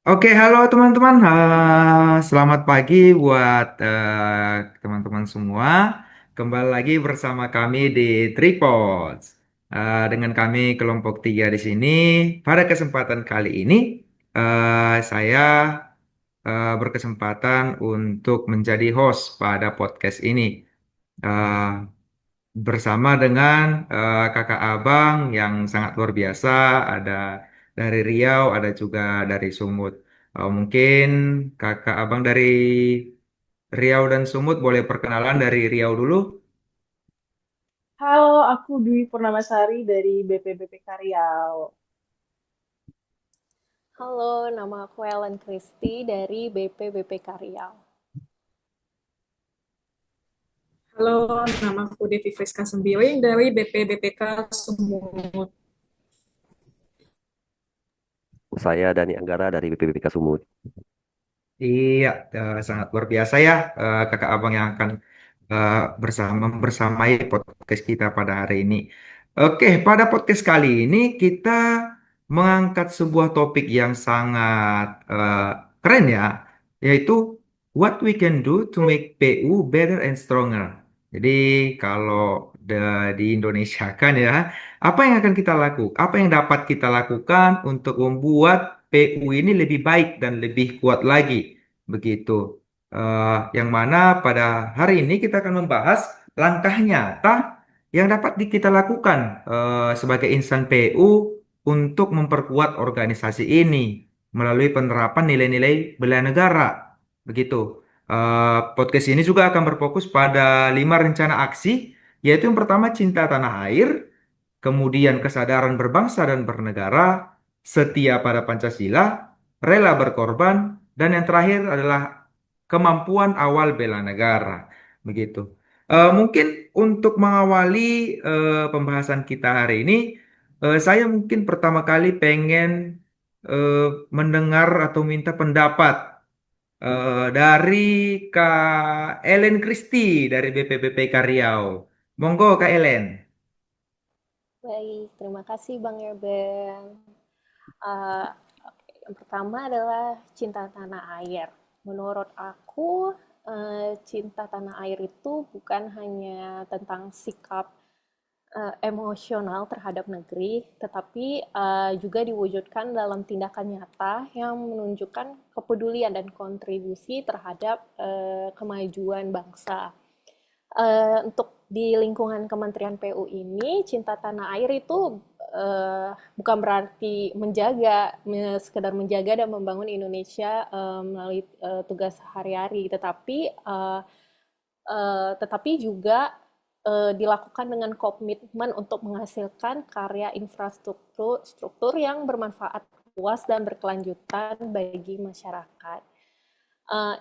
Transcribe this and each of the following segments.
Oke, halo teman-teman. Selamat pagi buat teman-teman semua. Kembali lagi bersama kami di Tripods. Dengan kami kelompok tiga di sini. Pada kesempatan kali ini, saya berkesempatan untuk menjadi host pada podcast ini. Eh, Bersama dengan kakak abang yang sangat luar biasa, ada dari Riau, ada juga dari Sumut. Mungkin kakak abang dari Riau dan Sumut boleh perkenalan dari Riau dulu. Halo, aku Dwi Purnamasari dari BPBPK Riau. Halo, nama aku Ellen Christy dari BPBP Riau. Halo, nama aku Devi Friska Sembiring dari BPBPK Sumut. Saya Dani Anggara dari BPBPK Sumut. Iya, sangat luar biasa ya kakak abang yang akan eh, bersamai podcast kita pada hari ini. Oke, pada podcast kali ini kita mengangkat sebuah topik yang sangat keren ya, yaitu what we can do to make PU better and stronger. Jadi kalau di Indonesia kan ya, apa yang akan kita lakukan? Apa yang dapat kita lakukan untuk membuat PU ini lebih baik dan lebih kuat lagi? Begitu. Yang mana pada hari ini kita akan membahas langkah nyata yang dapat kita lakukan sebagai insan PU untuk memperkuat organisasi ini melalui penerapan nilai-nilai bela negara. Begitu. Podcast ini juga akan berfokus pada 5 rencana aksi, yaitu yang pertama cinta tanah air, kemudian kesadaran berbangsa dan bernegara, setia pada Pancasila, rela berkorban, dan yang terakhir adalah kemampuan awal bela negara. Begitu. Mungkin untuk mengawali pembahasan kita hari ini, saya mungkin pertama kali pengen eh, mendengar atau minta pendapat dari Kak Ellen Christie dari BPBP Riau. Monggo Kak Ellen. Baik, terima kasih Bang Erben. Uh, yang pertama adalah cinta tanah air. Menurut aku, cinta tanah air itu bukan hanya tentang sikap emosional terhadap negeri, tetapi juga diwujudkan dalam tindakan nyata yang menunjukkan kepedulian dan kontribusi terhadap kemajuan bangsa. Untuk di lingkungan Kementerian PU ini, cinta tanah air itu bukan berarti sekedar menjaga dan membangun Indonesia melalui tugas sehari-hari, tetapi juga dilakukan dengan komitmen untuk menghasilkan karya infrastruktur yang bermanfaat luas dan berkelanjutan bagi masyarakat. Uh,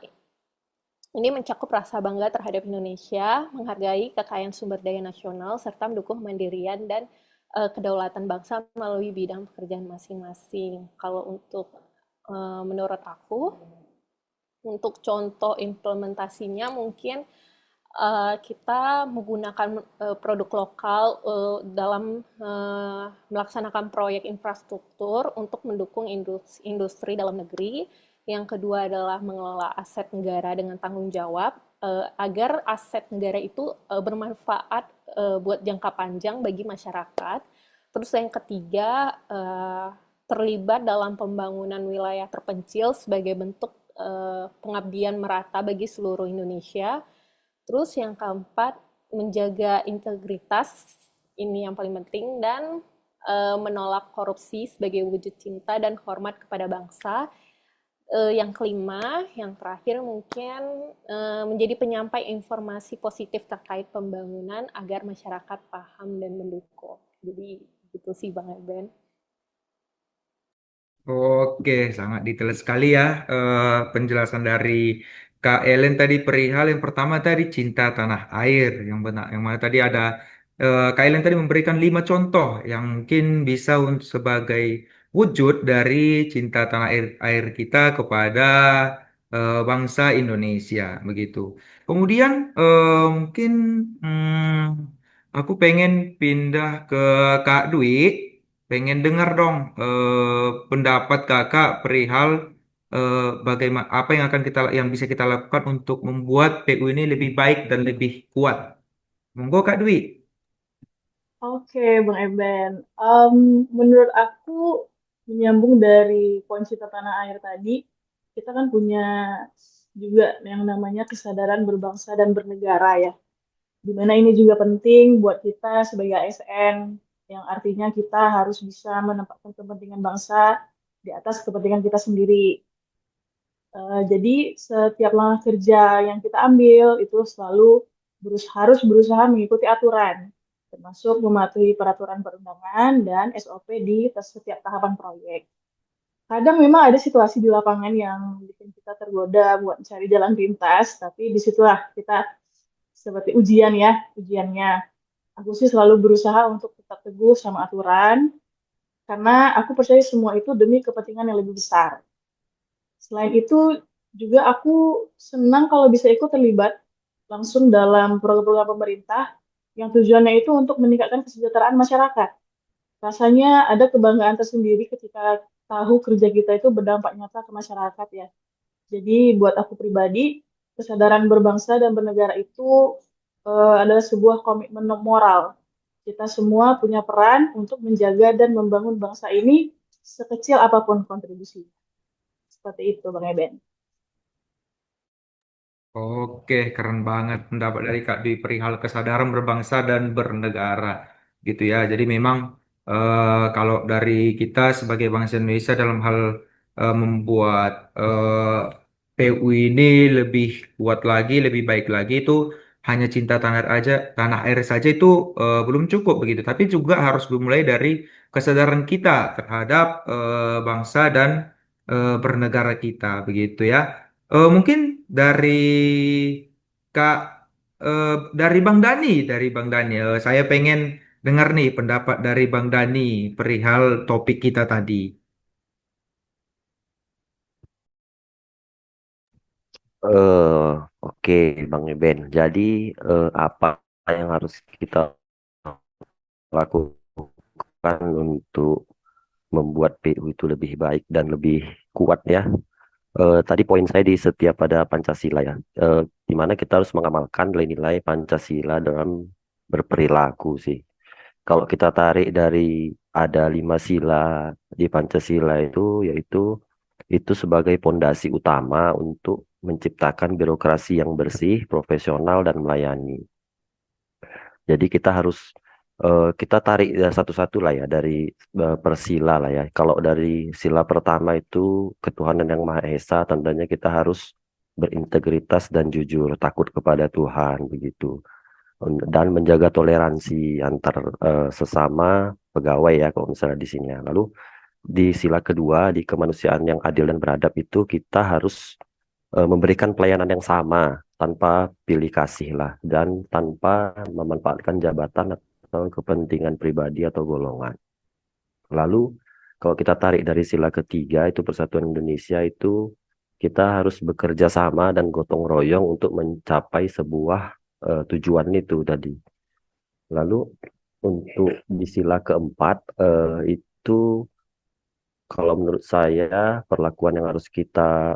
ini mencakup rasa bangga terhadap Indonesia, menghargai kekayaan sumber daya nasional, serta mendukung kemandirian dan kedaulatan bangsa melalui bidang pekerjaan masing-masing. Kalau untuk menurut aku, untuk contoh implementasinya mungkin kita menggunakan produk lokal dalam melaksanakan proyek infrastruktur untuk mendukung industri dalam negeri. Yang kedua adalah mengelola aset negara dengan tanggung jawab agar aset negara itu bermanfaat buat jangka panjang bagi masyarakat. Terus yang ketiga terlibat dalam pembangunan wilayah terpencil sebagai bentuk pengabdian merata bagi seluruh Indonesia. Terus yang keempat, menjaga integritas, ini yang paling penting, dan menolak korupsi sebagai wujud cinta dan hormat kepada bangsa. Yang kelima, yang terakhir mungkin menjadi penyampai informasi positif terkait pembangunan agar masyarakat paham dan mendukung. Jadi gitu sih Bang Eben. Oke, sangat detail sekali ya penjelasan dari Kak Ellen tadi perihal yang pertama tadi cinta tanah air yang benar, yang mana tadi ada Kak Ellen tadi memberikan 5 contoh yang mungkin bisa sebagai wujud dari cinta tanah air kita kepada bangsa Indonesia begitu. Kemudian mungkin aku pengen pindah ke Kak Dwi. Pengen dengar dong pendapat kakak perihal bagaimana apa yang akan yang bisa kita lakukan untuk membuat PU ini lebih baik dan lebih kuat. Monggo Kak Dwi. Oke, Bang Eben. Menurut aku, menyambung dari poin Cita Tanah Air tadi, kita kan punya juga yang namanya kesadaran berbangsa dan bernegara ya. Di mana ini juga penting buat kita sebagai ASN, yang artinya kita harus bisa menempatkan kepentingan bangsa di atas kepentingan kita sendiri. Jadi setiap langkah kerja yang kita ambil itu selalu harus berusaha mengikuti aturan, termasuk mematuhi peraturan perundangan dan SOP di setiap tahapan proyek. Kadang memang ada situasi di lapangan yang bikin kita tergoda buat mencari jalan pintas, tapi disitulah kita seperti ujian ya, ujiannya. Aku sih selalu berusaha untuk tetap teguh sama aturan, karena aku percaya semua itu demi kepentingan yang lebih besar. Selain itu, juga aku senang kalau bisa ikut terlibat langsung dalam program-program pemerintah yang tujuannya itu untuk meningkatkan kesejahteraan masyarakat. Rasanya ada kebanggaan tersendiri ketika tahu kerja kita itu berdampak nyata ke masyarakat ya. Jadi buat aku pribadi, kesadaran berbangsa dan bernegara itu adalah sebuah komitmen moral. Kita semua punya peran untuk menjaga dan membangun bangsa ini sekecil apapun kontribusi. Seperti itu, Bang Eben. Oke, keren banget pendapat dari Kak Dwi perihal kesadaran berbangsa dan bernegara, gitu ya. Jadi memang kalau dari kita sebagai bangsa Indonesia dalam hal membuat PU ini lebih kuat lagi, lebih baik lagi itu hanya cinta tanah air saja itu belum cukup begitu. Tapi juga harus dimulai dari kesadaran kita terhadap bangsa dan bernegara kita, begitu ya. Mungkin dari Kak, dari Bang Dani, saya pengen dengar nih pendapat dari Bang Dani perihal topik kita tadi. Eh, oke, Bang Eben. Jadi apa yang harus kita lakukan untuk membuat PU itu lebih baik dan lebih kuat ya? Tadi poin saya di setia pada Pancasila ya, di mana kita harus mengamalkan nilai-nilai Pancasila dalam berperilaku sih. Kalau kita tarik dari ada 5 sila di Pancasila itu, yaitu itu sebagai pondasi utama untuk menciptakan birokrasi yang bersih, profesional, dan melayani. Jadi kita harus kita tarik ya satu-satu lah ya dari persila lah ya. Kalau dari sila pertama itu ketuhanan yang Maha Esa, tentunya kita harus berintegritas dan jujur, takut kepada Tuhan begitu. Dan menjaga toleransi antar sesama pegawai ya kalau misalnya di sini ya. Lalu di sila kedua di kemanusiaan yang adil dan beradab itu kita harus memberikan pelayanan yang sama tanpa pilih kasih lah dan tanpa memanfaatkan jabatan atau kepentingan pribadi atau golongan. Lalu kalau kita tarik dari sila ketiga itu Persatuan Indonesia itu kita harus bekerja sama dan gotong royong untuk mencapai sebuah tujuan itu tadi. Lalu untuk di sila keempat itu kalau menurut saya perlakuan yang harus kita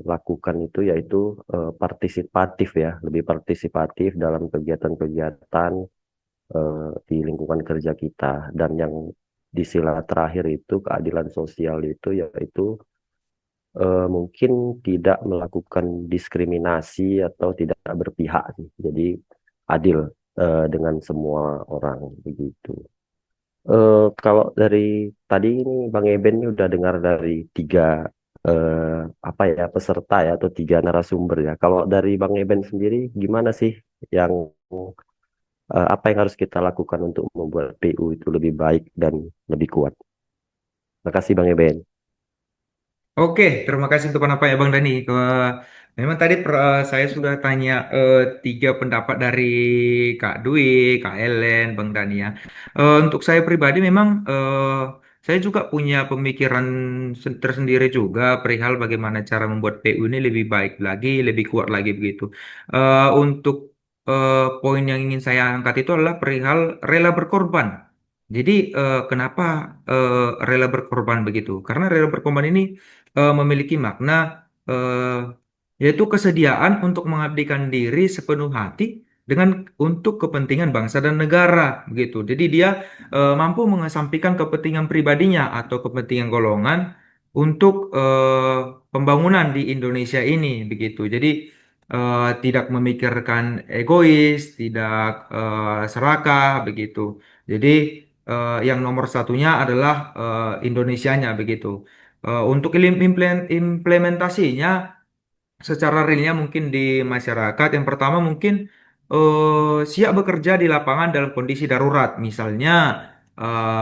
lakukan itu yaitu partisipatif ya, lebih partisipatif dalam kegiatan-kegiatan di lingkungan kerja kita. Dan yang di sila terakhir itu keadilan sosial itu yaitu mungkin tidak melakukan diskriminasi atau tidak berpihak sih. Jadi adil dengan semua orang begitu. Kalau dari tadi ini Bang Eben ini udah dengar dari tiga eh, apa ya peserta ya atau tiga narasumber ya. Kalau dari Bang Eben sendiri gimana sih yang apa yang harus kita lakukan untuk membuat PU itu lebih baik dan lebih kuat? Makasih Bang Eben. Oke, terima kasih untuk pendapat Bang Dani. Memang tadi saya sudah tanya tiga pendapat dari Kak Dwi, Kak Ellen, Bang Dani ya. Untuk saya pribadi memang saya juga punya pemikiran tersendiri juga perihal bagaimana cara membuat PU ini lebih baik lagi, lebih kuat lagi begitu. Untuk poin yang ingin saya angkat itu adalah perihal rela berkorban. Jadi kenapa rela berkorban begitu? Karena rela berkorban ini memiliki makna eh, yaitu kesediaan untuk mengabdikan diri sepenuh hati dengan untuk kepentingan bangsa dan negara begitu. Jadi dia mampu mengesampingkan kepentingan pribadinya atau kepentingan golongan untuk pembangunan di Indonesia ini begitu. Jadi tidak memikirkan egois, tidak serakah begitu. Jadi yang nomor satunya adalah Indonesianya begitu. Untuk implementasinya secara realnya mungkin di masyarakat, yang pertama mungkin siap bekerja di lapangan dalam kondisi darurat. Misalnya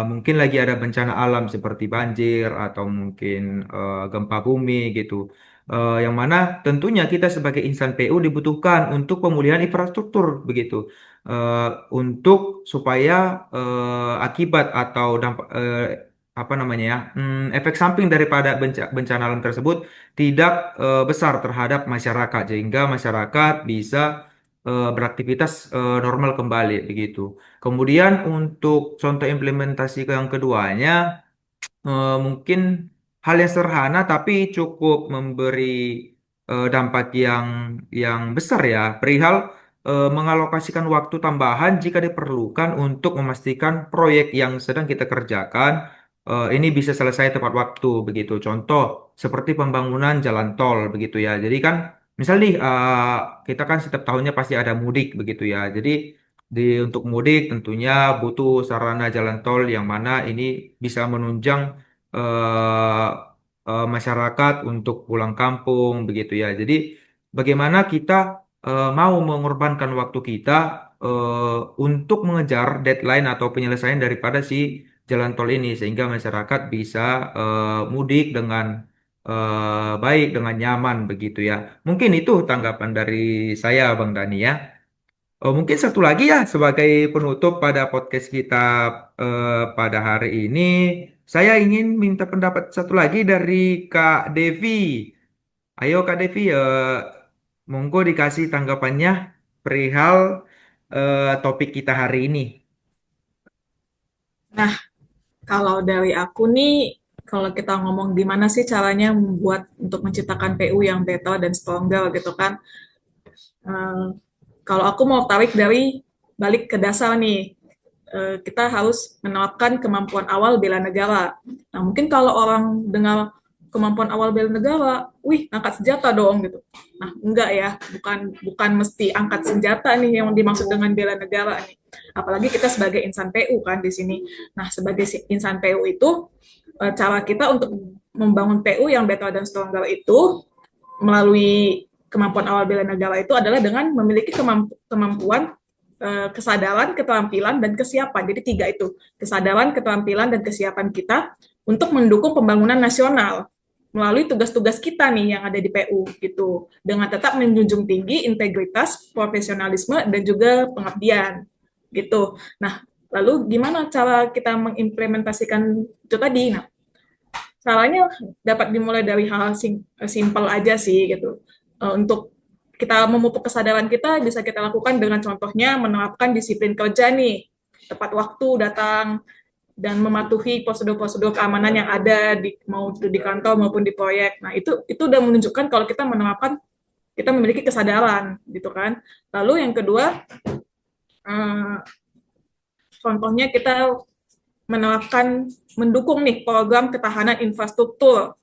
mungkin lagi ada bencana alam seperti banjir atau mungkin gempa bumi gitu. Yang mana tentunya kita sebagai insan PU dibutuhkan untuk pemulihan infrastruktur begitu. Eh, untuk supaya akibat atau dampak apa namanya ya, efek samping daripada bencana alam tersebut tidak besar terhadap masyarakat sehingga masyarakat bisa beraktivitas normal kembali begitu. Kemudian untuk contoh implementasi yang keduanya mungkin hal yang sederhana tapi cukup memberi dampak yang besar ya, perihal mengalokasikan waktu tambahan jika diperlukan untuk memastikan proyek yang sedang kita kerjakan ini bisa selesai tepat waktu begitu. Contoh seperti pembangunan jalan tol begitu ya. Jadi kan misal nih kita kan setiap tahunnya pasti ada mudik begitu ya. Jadi untuk mudik tentunya butuh sarana jalan tol yang mana ini bisa menunjang eh, masyarakat untuk pulang kampung begitu ya. Jadi bagaimana kita mau mengorbankan waktu kita untuk mengejar deadline atau penyelesaian daripada si jalan tol ini sehingga masyarakat bisa mudik dengan baik dengan nyaman begitu ya. Mungkin itu tanggapan dari saya Bang Dani ya. Oh, mungkin satu lagi ya sebagai penutup pada podcast kita pada hari ini, saya ingin minta pendapat satu lagi dari Kak Devi. Ayo Kak Devi, monggo dikasih tanggapannya perihal topik kita hari ini. Nah, kalau dari aku nih, kalau kita ngomong gimana sih caranya membuat untuk menciptakan PU yang better dan stronger gitu kan. Eh, Kalau aku mau tarik dari balik ke dasar nih, kita harus menerapkan kemampuan awal bela negara. Nah, mungkin kalau orang dengar kemampuan awal bela negara, wih, angkat senjata dong gitu. Nah, enggak ya, bukan bukan mesti angkat senjata nih yang dimaksud dengan bela negara nih. Apalagi kita sebagai insan PU kan di sini. Nah, sebagai insan PU itu cara kita untuk membangun PU yang better dan stronger itu melalui kemampuan awal bela negara itu adalah dengan memiliki kemampuan kesadaran, keterampilan, dan kesiapan. Jadi tiga itu, kesadaran, keterampilan, dan kesiapan kita untuk mendukung pembangunan nasional melalui tugas-tugas kita nih yang ada di PU gitu, dengan tetap menjunjung tinggi integritas, profesionalisme, dan juga pengabdian gitu. Nah, lalu gimana cara kita mengimplementasikan itu tadi? Nah, caranya dapat dimulai dari hal simpel aja sih gitu. Untuk kita memupuk kesadaran kita bisa kita lakukan dengan contohnya menerapkan disiplin kerja nih, tepat waktu datang dan mematuhi prosedur-prosedur keamanan yang ada di mau itu di kantor maupun di proyek. Nah, itu udah menunjukkan kalau kita menerapkan kita memiliki kesadaran gitu kan. Lalu yang kedua, eh, contohnya kita menerapkan mendukung nih program ketahanan infrastruktur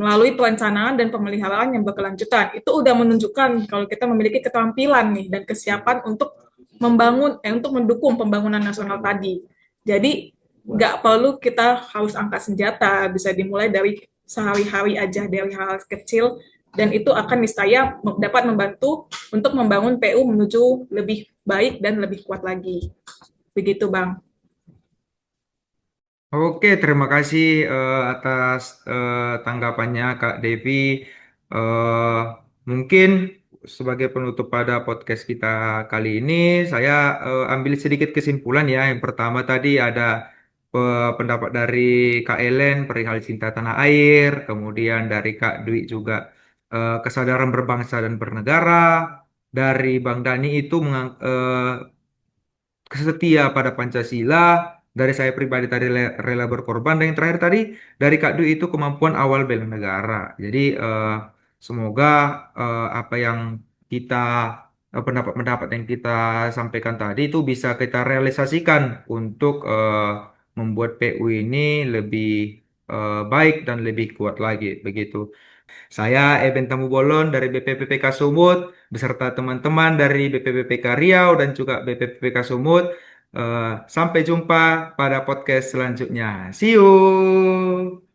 melalui perencanaan dan pemeliharaan yang berkelanjutan. Itu udah menunjukkan kalau kita memiliki keterampilan nih dan kesiapan untuk untuk mendukung pembangunan nasional tadi. Jadi nggak perlu kita harus angkat senjata, bisa dimulai dari sehari-hari aja dari hal-hal kecil dan itu akan niscaya dapat membantu untuk membangun PU menuju lebih baik dan lebih kuat lagi. Begitu, Bang. Oke, terima kasih atas tanggapannya Kak Devi. Eh, Mungkin sebagai penutup pada podcast kita kali ini, saya ambil sedikit kesimpulan ya. Yang pertama tadi ada pendapat dari Kak Ellen perihal cinta tanah air, kemudian dari Kak Dwi juga kesadaran berbangsa dan bernegara, dari Bang Dani itu setia pada Pancasila, dari saya pribadi tadi rela berkorban, dan yang terakhir tadi dari Kak Dwi itu kemampuan awal bela negara. Jadi semoga apa yang kita pendapat-pendapat yang kita sampaikan tadi itu bisa kita realisasikan untuk membuat PU ini lebih baik dan lebih kuat lagi begitu. Saya Eben Tamu Bolon dari BPPPK Sumut beserta teman-teman dari BPPPK Riau dan juga BPPPK Sumut. Sampai jumpa pada podcast selanjutnya. See you.